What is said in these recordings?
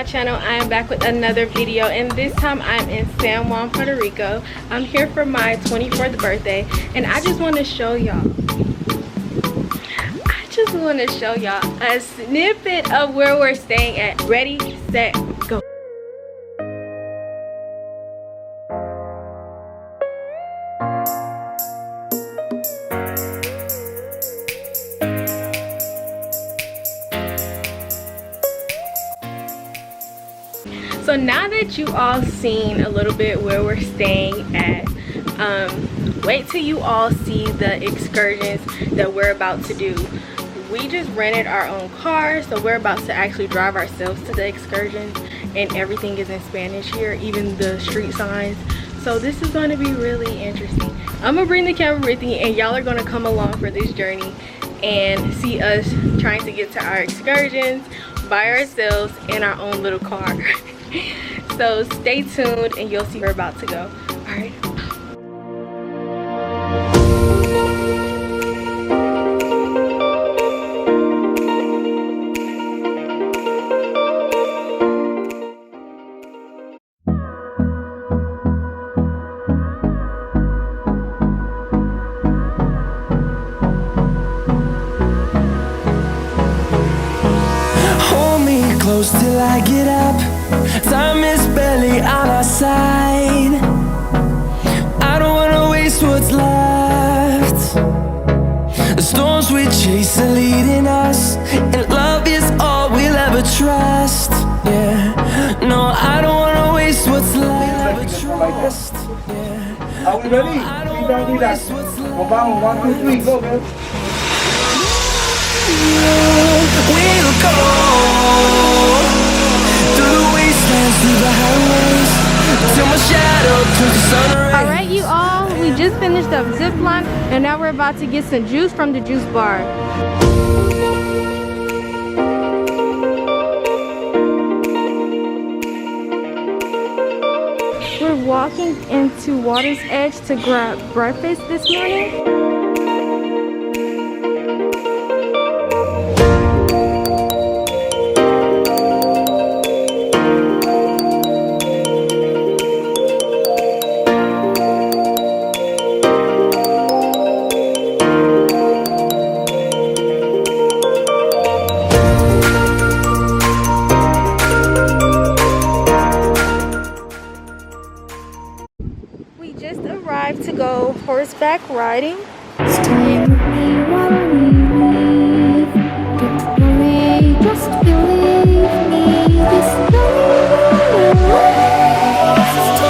my channel. I am back with another video, and this time I'm in San Juan, Puerto Rico. I'm here for my 24th birthday, and I just want to show y'all a snippet of where we're staying at. Ready, set, go. So now that you all seen a little bit where we're staying at, wait till you all see the excursions that we're about to do. We just rented our own car, so we're about to actually drive ourselves to the excursions, and everything is in Spanish here, even the street signs. So this is going to be really interesting. I'm gonna bring the camera with me, and y'all are going to come along for this journey and see us trying to get to our excursions by ourselves in our own little car. So stay tuned and you'll see where we're about to go. All right. Hold me close till I get up. Time is barely on our side. I don't wanna waste what's left. The storms we chase are leading us, and love is all we'll ever trust. Yeah, no, I don't wanna waste what's left. Trust. Yeah. Are we ready? We don't do that. Vamos, 1, 2, 3, go, man. We'll go through the wastelands, through the highways, till my shadow turns to sun rays. All right, you all, we just finished up zip line, and now we're about to get some juice from the juice bar. We're walking into Water's Edge to grab breakfast this morning. We just arrived to go horseback riding. Stay with me while we leave. Don't worry, just believe me. This love will last.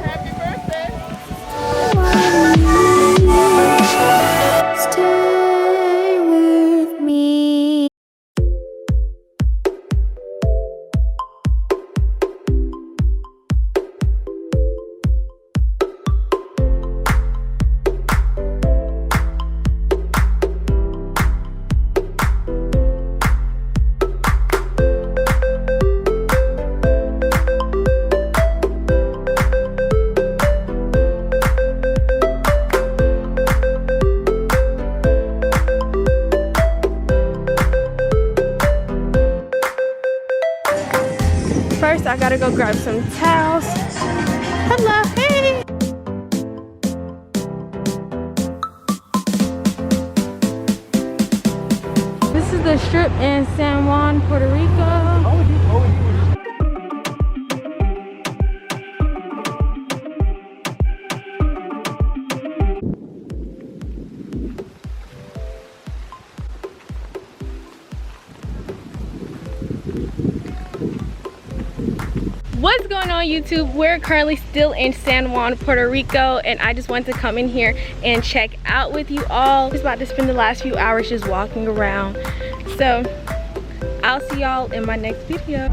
Happy birthday! Stay with me. First, I gotta go grab some towels. Hello, hey! This is the strip in San Juan, Puerto Rico. What's going on, YouTube? We're currently still in San Juan, Puerto Rico, and I just wanted to come in here and check out with you all. Just about to spend the last few hours just walking around. So I'll see y'all in my next video.